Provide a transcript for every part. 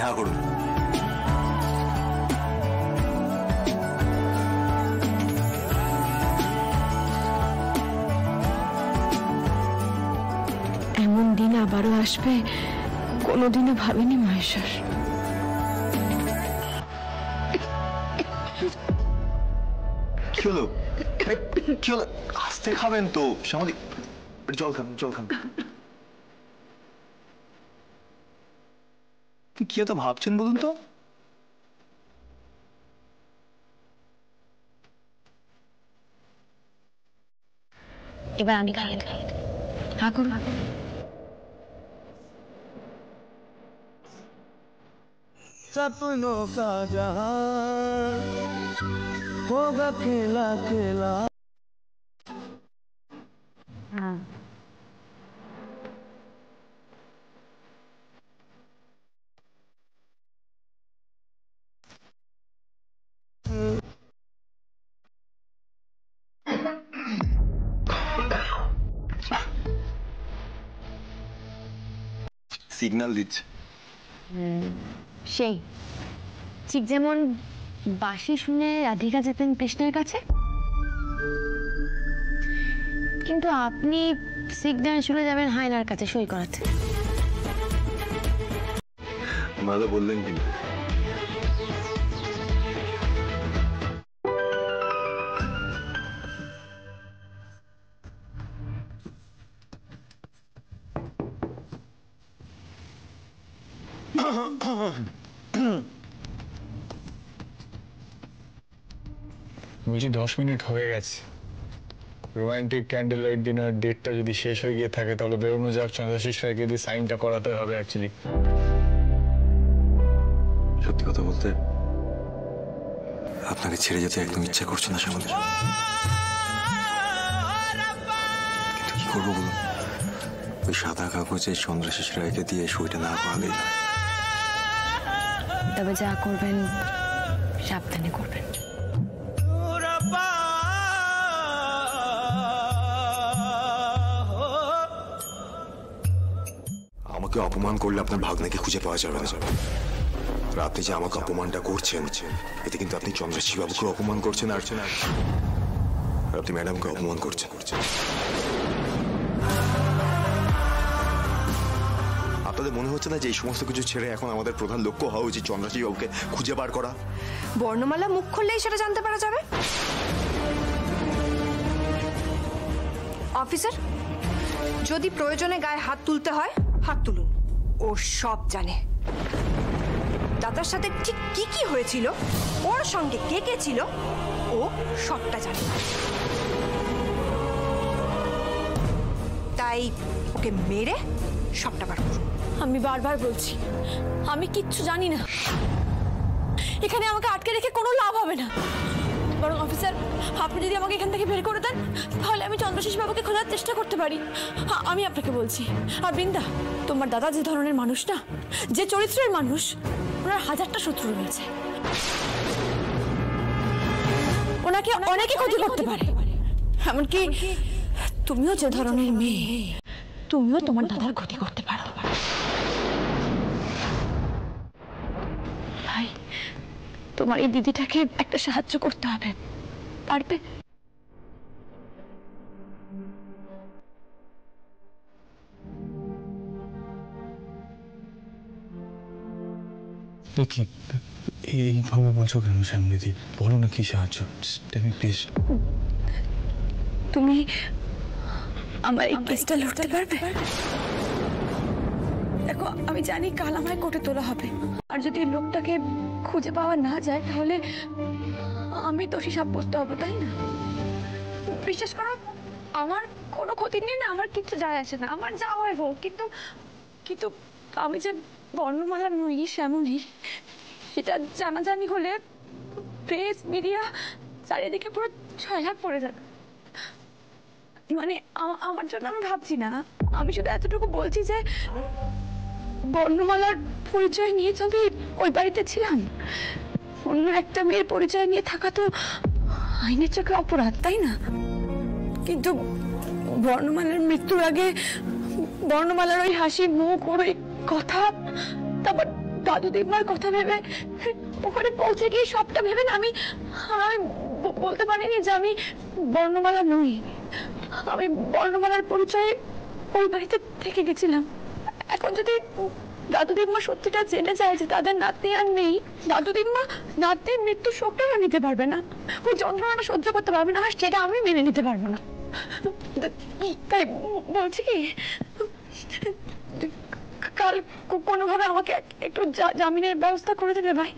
হা করুন। এমন দিন আবারও আসবে কোনোদিনও ভাবিনি মহেশ্বর। কি হলো? কি হলো? আস্তে খাবেন তো শ্যামলী, জল খান জল খান। কি এত ভাবছেন বলুন তো? এবার আমি খাইয়ে দেব। হা করুন। सपनों का जहां होगा खेला खेला। সিগন্যাল দিচ্ছে। সেই ঠিক যেমন বাঁশি শুনে রাধিকা যেতেন কৃষ্ণের কাছে, কিন্তু আপনি সিগন্যাল শুনে যাবেন হায়নার কাছে সই করাতে। ভালো বললেন কিন্তু। বলছি 10 মিনিট হয়ে গেছে। রোমান্টিক ক্যান্ডেল লাইট ডিনার ডেটটা যদি শেষ হয়ে গিয়ে থাকে তাহলে বেরোনো যাক। চন্দ্রাশিস রায়কে দিয়ে সাইনটা করাতে হবে অ্যাকচুয়ালি। সত্যি কথা বলতে আপনাকে ছেড়ে যেতে একদম ইচ্ছা করছে না শ্যামলী, কিন্তু কি করবো বলুন? ওই সাদা কাগজে চন্দ্রাশিস রায়কে দিয়ে সইটা না করালেই নয়। তবে যা করবেন সাবধানে করবেন। আমাকে অপমান করলে আপনার ভাগ্নাকে খুঁজে পাওয়া যাবে না। আপনি যে আমাকে অপমানটা করছেন, এতে কিন্তু আপনি চন্দ্রাশিস বাবুকে অপমান করছেন, আর আপনি ম্যাডামকে অপমান করছেন। আপনাদের মনে হচ্ছে না যে এই সমস্ত কিছু ছেড়ে এখন আমাদের প্রধান লক্ষ্য হওয়া উচিত চন্দ্রাশিস বাবুকে খুঁজে বার করা? বর্ণমালা মুখ খুললেই সেটা জানতে পারা যাবে। অফিসার, যদি প্রয়োজনে গায়ে হাত তুলতে হয় হাত তুলুন, ও সব জানে। দাদার সাথে ঠিক কি কি হয়েছিল, ওর সঙ্গে কে কে ছিল, ও সবটা জানে। তাই ওকে মেরে সবটা বার করুন। আমি বারবার বলছি আমি কিচ্ছু জানি না। এখানে আমাকে আটকে রেখে কোনো লাভ হবে না। বরং অফিসার, আপনি যদি আমাকে এখান থেকে বের করে দেন তাহলে আমি চন্দ্রাশিস বাবুকে খোঁজার চেষ্টা করতে পারি। আমি আপনাকে বলছি। আর বৃন্দা, তোমার দাদা যে ধরনের মানুষ না, যে চরিত্রের মানুষ, ওনার হাজারটা শত্রু রয়েছে। ওনাকে অনেকে ক্ষতি করতে পারে। এমনকি তুমিও যে ধরনের মেয়ে, তুমিও তোমার দাদার ক্ষতি করতে পারো। ভাই, তোমার এই দিদিটাকে একটা সাহায্য করতে হবে, পারবে? এইভাবে বলছো কেন শ্যামলীদি? বলো না কি সাহায্য, প্লিজ। তুমি আমার এই কেসটা লড়তে পারবে? দেখো, আমি জানি কাল আমায় কোর্টে তোলা হবে, আর যদি লোকটাকে খুঁজে পাওয়া না যায় তাহলে আমি দোষী সাব্যস্ত হব, তাই না? বিশ্বাস করো, আমার কোনো ক্ষতি নেই না, আমার কিচ্ছু যায় আসে না, আমার যা হয় হোক। কিন্তু আমি যে বর্ণমালা নই শ্যামলী, সেটা জানাজানি হলে প্রেস মিডিয়া চারিদিকে পুরো ছয়লাপ পড়ে যাবে। মানে আমার জন্য আমি ভাবছি না, আমি শুধু এতটুকু বলছি যে বর্ণমালার পরিচয় নিয়ে আমি ওই বাড়িতে ছিলাম। অন্য একটা মেয়ের পরিচয় নিয়ে থাকা তো আইনের চোখে অপরাধ, তাই না? কিন্তু বর্ণমালার মৃত্যুর আগে বর্ণমালার ওই হাসি মুখ, ওর ওই কথা, তারপর দাদু দিব্যার কথা ভেবে ওখানে পৌঁছে গিয়ে সবটা ভেবে না আমি বলতে পারিনি যে আমি বর্ণমালা নই। আমি বর্ণমালার পরিচয়ে ওই বাড়িতে থেকে গেছিলাম। এখন যদি দাদু দিম্মা সত্যিটা জেনে যায় যে তাদের নাতনি আর নেই, দাদু দিম্মা নাতনির মৃত্যুর শোকটা নিতে পারবে না, ওই যন্ত্রণাটা সহ্য করতে পারবে না, আর সেটা আমি মেনে নিতে পারবো না। তাই বলছি কি, কাল কোনোভাবে আমাকে একটু জামিনের ব্যবস্থা করে দেবে ভাই,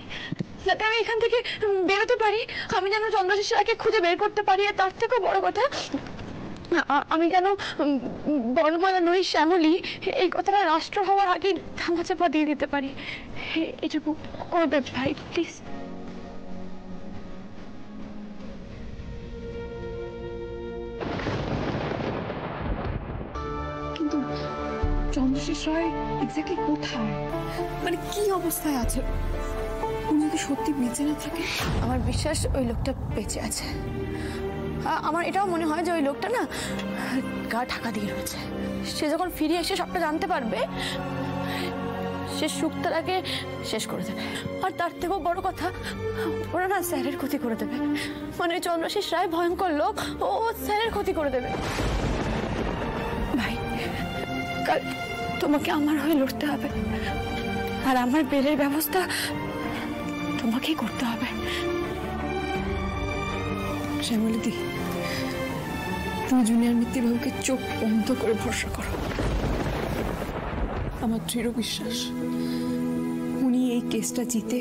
যাতে আমি এখান থেকে বেরোতে পারি। আমি যেন চন্দ্রশেষ রায়কে খুঁজে বের করতে পারি, আর তার থেকেও বড় কথা আমি যেন বর্ণমালা নই শ্যামলী এই কথাটা রাষ্ট্র হওয়ার আগে ধামাচাপা দিয়ে দিতে পারি। এটুকু করবে ভাই প্লিজ। কিন্তু চন্দ্রশেষ রায় এক্স্যাক্টলি কোথায়, মানে কি অবস্থায় আছে? উনি যদি সত্যি বেঁচে না থাকে? আমার বিশ্বাস ওই লোকটা বেঁচে আছে। আমার এটাও মনে হয় যে ওই লোকটা না গা ঢাকা দিয়ে রয়েছে। সে যখন ফিরে এসে সবটা জানতে পারবে, সে সুক্তারাকে শেষ করে দেবে। আর তার থেকেও বড় কথা, ওরা না স্যারের ক্ষতি করে দেবে। মানে চন্দ্রশেষ রায় ভয়ঙ্কর লোক, ও স্যারের ক্ষতি করে দেবে। ভাই কাল তোমাকে আমার হয়ে লড়তে হবে, আর আমার বেলের ব্যবস্থা তোমাকেই করতে হবে। শ্যামলীদি, তুমি জুনিয়র মিত্তিবাবুকে চোখ বন্ধ করে ভরসা করো। আমার দৃঢ় বিশ্বাস উনি এই কেসটা জিতে